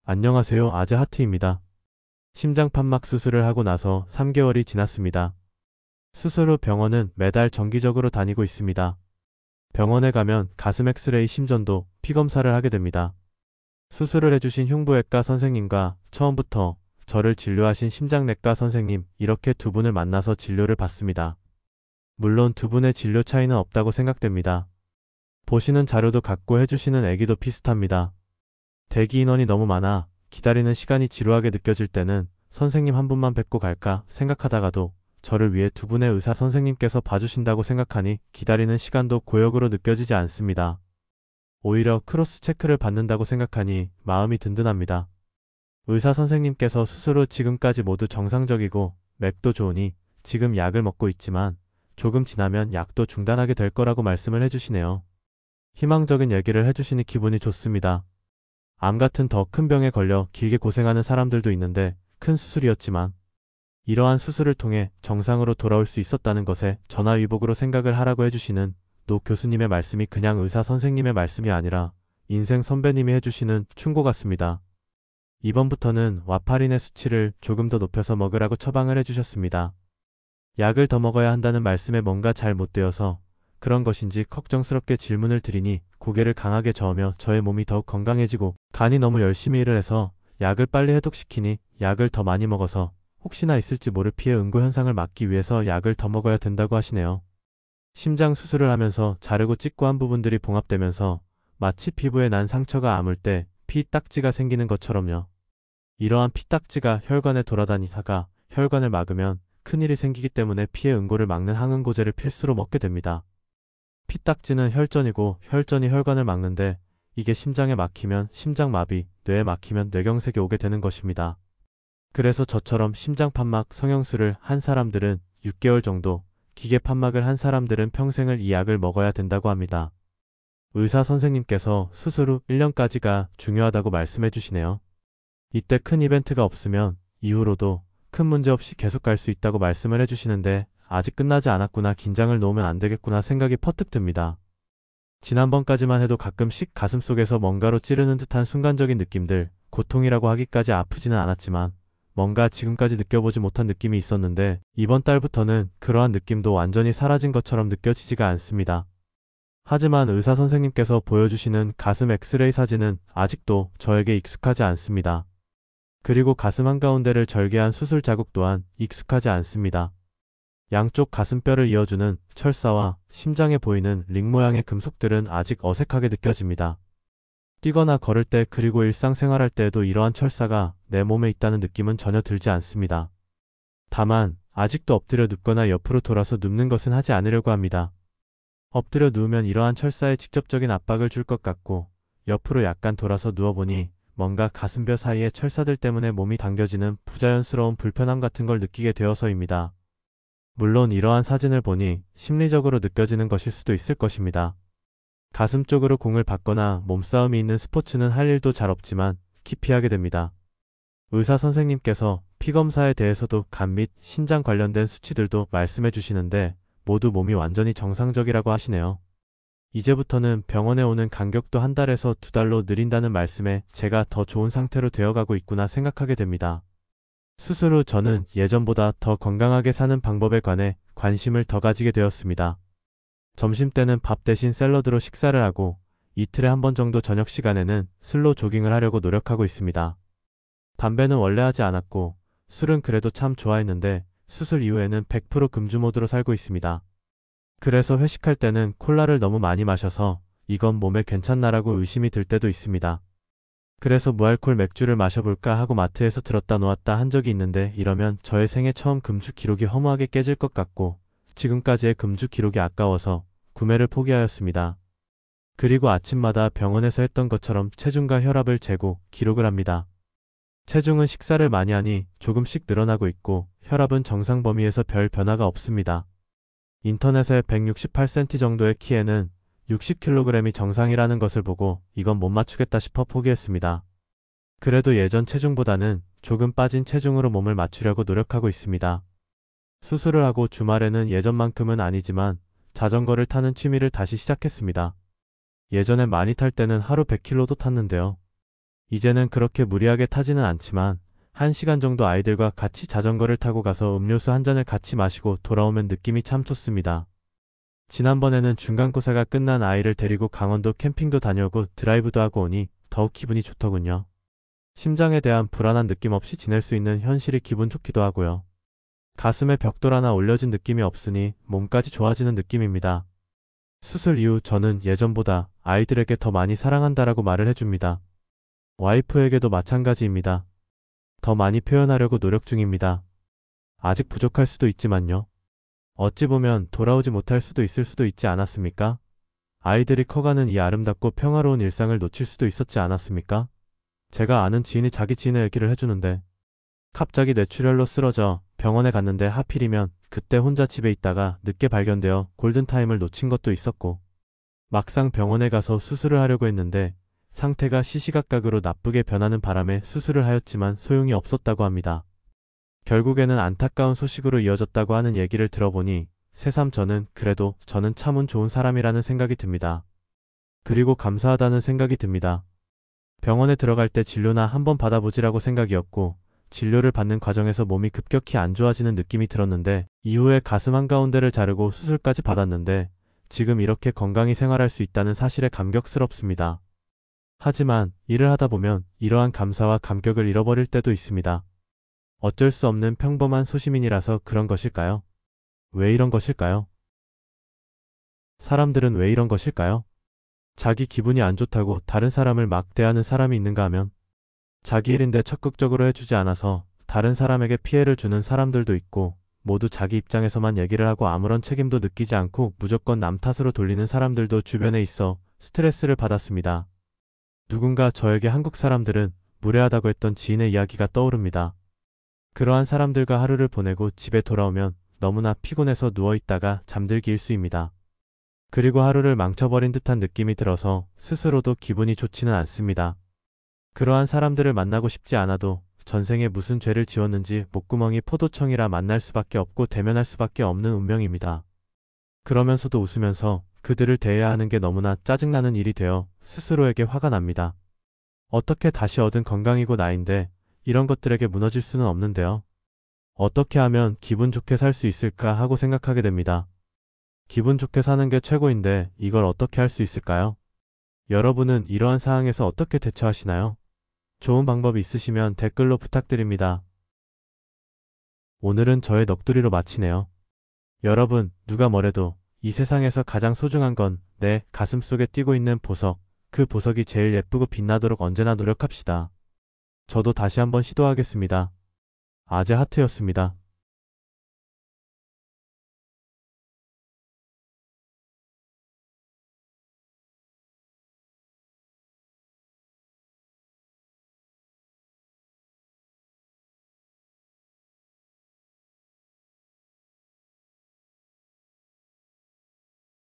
안녕하세요. 아재 하트입니다. 심장 판막 수술을 하고 나서 3개월이 지났습니다. 수술 후 병원은 매달 정기적으로 다니고 있습니다. 병원에 가면 가슴 엑스레이 심전도 피검사를 하게 됩니다. 수술을 해주신 흉부외과 선생님과 처음부터 저를 진료하신 심장내과 선생님 이렇게 두 분을 만나서 진료를 받습니다. 물론 두 분의 진료 차이는 없다고 생각됩니다. 보시는 자료도 같고 해주시는 얘기도 비슷합니다. 대기 인원이 너무 많아 기다리는 시간이 지루하게 느껴질 때는 선생님 한 분만 뵙고 갈까 생각하다가도 저를 위해 두 분의 의사 선생님께서 봐주신다고 생각하니 기다리는 시간도 고역으로 느껴지지 않습니다. 오히려 크로스 체크를 받는다고 생각하니 마음이 든든합니다. 의사 선생님께서 수술 후 지금까지 모두 정상적이고 맥도 좋으니 지금 약을 먹고 있지만 조금 지나면 약도 중단하게 될 거라고 말씀을 해주시네요. 희망적인 얘기를 해주시니 기분이 좋습니다. 암 같은 더 큰 병에 걸려 길게 고생하는 사람들도 있는데 큰 수술이었지만 이러한 수술을 통해 정상으로 돌아올 수 있었다는 것에 전화위복으로 생각을 하라고 해주시는 노 교수님의 말씀이 그냥 의사 선생님의 말씀이 아니라 인생 선배님이 해주시는 충고 같습니다. 이번부터는 와파린의 수치를 조금 더 높여서 먹으라고 처방을 해주셨습니다. 약을 더 먹어야 한다는 말씀에 뭔가 잘 못 되어서 그런 것인지 걱정스럽게 질문을 드리니 고개를 강하게 저으며 저의 몸이 더욱 건강해지고 간이 너무 열심히 일을 해서 약을 빨리 해독시키니 약을 더 많이 먹어서 혹시나 있을지 모를 피해 응고 현상을 막기 위해서 약을 더 먹어야 된다고 하시네요. 심장 수술을 하면서 자르고 찢고 한 부분들이 봉합되면서 마치 피부에 난 상처가 아물 때 피딱지가 생기는 것처럼요. 이러한 피딱지가 혈관에 돌아다니다가 혈관을 막으면 큰일이 생기기 때문에 피해 응고를 막는 항응고제를 필수로 먹게 됩니다. 피딱지는 혈전이고 혈전이 혈관을 막는데 이게 심장에 막히면 심장마비, 뇌에 막히면 뇌경색이 오게 되는 것입니다. 그래서 저처럼 심장판막 성형술을 한 사람들은 6개월 정도, 기계판막을 한 사람들은 평생을 이 약을 먹어야 된다고 합니다. 의사 선생님께서 수술 후 1년까지가 중요하다고 말씀해 주시네요. 이때 큰 이벤트가 없으면 이후로도 큰 문제 없이 계속 갈 수 있다고 말씀을 해주시는데 아직 끝나지 않았구나, 긴장을 놓으면 안 되겠구나 생각이 퍼뜩 듭니다. 지난번까지만 해도 가끔씩 가슴속에서 뭔가로 찌르는 듯한 순간적인 느낌들, 고통이라고 하기까지 아프지는 않았지만 뭔가 지금까지 느껴보지 못한 느낌이 있었는데 이번 달부터는 그러한 느낌도 완전히 사라진 것처럼 느껴지지가 않습니다. 하지만 의사 선생님께서 보여주시는 가슴 엑스레이 사진은 아직도 저에게 익숙하지 않습니다. 그리고 가슴 한가운데를 절개한 수술 자국 또한 익숙하지 않습니다. 양쪽 가슴뼈를 이어주는 철사와 심장에 보이는 링 모양의 금속들은 아직 어색하게 느껴집니다. 뛰거나 걸을 때 그리고 일상생활할 때에도 이러한 철사가 내 몸에 있다는 느낌은 전혀 들지 않습니다. 다만 아직도 엎드려 눕거나 옆으로 돌아서 눕는 것은 하지 않으려고 합니다. 엎드려 누우면 이러한 철사에 직접적인 압박을 줄 것 같고 옆으로 약간 돌아서 누워보니 뭔가 가슴뼈 사이의 철사들 때문에 몸이 당겨지는 부자연스러운 불편함 같은 걸 느끼게 되어서입니다. 물론 이러한 사진을 보니 심리적으로 느껴지는 것일 수도 있을 것입니다. 가슴 쪽으로 공을 받거나 몸싸움이 있는 스포츠는 할 일도 잘 없지만 기피하게 됩니다. 의사 선생님께서 피검사에 대해서도 간 및 신장 관련된 수치들도 말씀해 주시는데 모두 몸이 완전히 정상적이라고 하시네요. 이제부터는 병원에 오는 간격도 한 달에서 2달로 느린다는 말씀에 제가 더 좋은 상태로 되어가고 있구나 생각하게 됩니다. 수술 후 저는 예전보다 더 건강하게 사는 방법에 관해 관심을 더 가지게 되었습니다. 점심때는 밥 대신 샐러드로 식사를 하고 이틀에 한 번 정도 저녁 시간에는 슬로우 조깅을 하려고 노력하고 있습니다. 담배는 원래 하지 않았고 술은 그래도 참 좋아했는데 수술 이후에는 100% 금주 모드로 살고 있습니다. 그래서 회식할 때는 콜라를 너무 많이 마셔서 이건 몸에 괜찮나라고 의심이 들 때도 있습니다. 그래서 무알콜 맥주를 마셔볼까 하고 마트에서 들었다 놓았다 한 적이 있는데 이러면 저의 생애 처음 금주 기록이 허무하게 깨질 것 같고 지금까지의 금주 기록이 아까워서 구매를 포기하였습니다. 그리고 아침마다 병원에서 했던 것처럼 체중과 혈압을 재고 기록을 합니다. 체중은 식사를 많이 하니 조금씩 늘어나고 있고 혈압은 정상 범위에서 별 변화가 없습니다. 인터넷에 168cm 정도의 키에는 60kg이 정상이라는 것을 보고 이건 못 맞추겠다 싶어 포기했습니다. 그래도 예전 체중보다는 조금 빠진 체중으로 몸을 맞추려고 노력하고 있습니다. 수술을 하고 주말에는 예전만큼은 아니지만 자전거를 타는 취미를 다시 시작했습니다. 예전에 많이 탈 때는 하루 100km도 탔는데요. 이제는 그렇게 무리하게 타지는 않지만 1시간 정도 아이들과 같이 자전거를 타고 가서 음료수 한 잔을 같이 마시고 돌아오면 느낌이 참 좋습니다. 지난번에는 중간고사가 끝난 아이를 데리고 강원도 캠핑도 다녀오고 드라이브도 하고 오니 더욱 기분이 좋더군요. 심장에 대한 불안한 느낌 없이 지낼 수 있는 현실이 기분 좋기도 하고요. 가슴에 벽돌 하나 올려진 느낌이 없으니 몸까지 좋아지는 느낌입니다. 수술 이후 저는 예전보다 아이들에게 더 많이 사랑한다라고 말을 해줍니다. 와이프에게도 마찬가지입니다. 더 많이 표현하려고 노력 중입니다. 아직 부족할 수도 있지만요. 어찌 보면 돌아오지 못할 수도 있을 수도 있지 않았습니까? 아이들이 커가는 이 아름답고 평화로운 일상을 놓칠 수도 있었지 않았습니까? 제가 아는 지인이 자기 지인의 얘기를 해주는데 갑자기 뇌출혈로 쓰러져 병원에 갔는데 하필이면 그때 혼자 집에 있다가 늦게 발견되어 골든타임을 놓친 것도 있었고 막상 병원에 가서 수술을 하려고 했는데 상태가 시시각각으로 나쁘게 변하는 바람에 수술을 하였지만 소용이 없었다고 합니다. 결국에는 안타까운 소식으로 이어졌다고 하는 얘기를 들어보니 새삼 그래도 저는 참 좋은 사람이라는 생각이 듭니다. 그리고 감사하다는 생각이 듭니다. 병원에 들어갈 때 진료나 한번 받아보지라고 생각이었고 진료를 받는 과정에서 몸이 급격히 안 좋아지는 느낌이 들었는데 이후에 가슴 한가운데를 자르고 수술까지 받았는데 지금 이렇게 건강히 생활할 수 있다는 사실에 감격스럽습니다. 하지만 일을 하다 보면 이러한 감사와 감격을 잃어버릴 때도 있습니다. 어쩔 수 없는 평범한 소시민이라서 그런 것일까요? 왜 이런 것일까요? 사람들은 왜 이런 것일까요? 자기 기분이 안 좋다고 다른 사람을 막 대하는 사람이 있는가 하면 자기 일인데 적극적으로 해주지 않아서 다른 사람에게 피해를 주는 사람들도 있고 모두 자기 입장에서만 얘기를 하고 아무런 책임도 느끼지 않고 무조건 남 탓으로 돌리는 사람들도 주변에 있어 스트레스를 받았습니다. 누군가 저에게 한국 사람들은 무례하다고 했던 지인의 이야기가 떠오릅니다. 그러한 사람들과 하루를 보내고 집에 돌아오면 너무나 피곤해서 누워있다가 잠들기 일쑤입니다. 그리고 하루를 망쳐버린 듯한 느낌이 들어서 스스로도 기분이 좋지는 않습니다. 그러한 사람들을 만나고 싶지 않아도 전생에 무슨 죄를 지었는지 목구멍이 포도청이라 만날 수밖에 없고 대면할 수밖에 없는 운명입니다. 그러면서도 웃으면서 그들을 대해야 하는 게 너무나 짜증나는 일이 되어 스스로에게 화가 납니다. 어떻게 다시 얻은 건강이고 나인데 이런 것들에게 무너질 수는 없는데요. 어떻게 하면 기분 좋게 살 수 있을까 하고 생각하게 됩니다. 기분 좋게 사는 게 최고인데 이걸 어떻게 할 수 있을까요? 여러분은 이러한 상황에서 어떻게 대처하시나요? 좋은 방법이 있으시면 댓글로 부탁드립니다. 오늘은 저의 넋두리로 마치네요. 여러분, 누가 뭐래도 이 세상에서 가장 소중한 건 내 가슴속에 뛰고 있는 보석, 그 보석이 제일 예쁘고 빛나도록 언제나 노력합시다. 저도 다시 한번 시도하겠습니다. 아재 하트였습니다.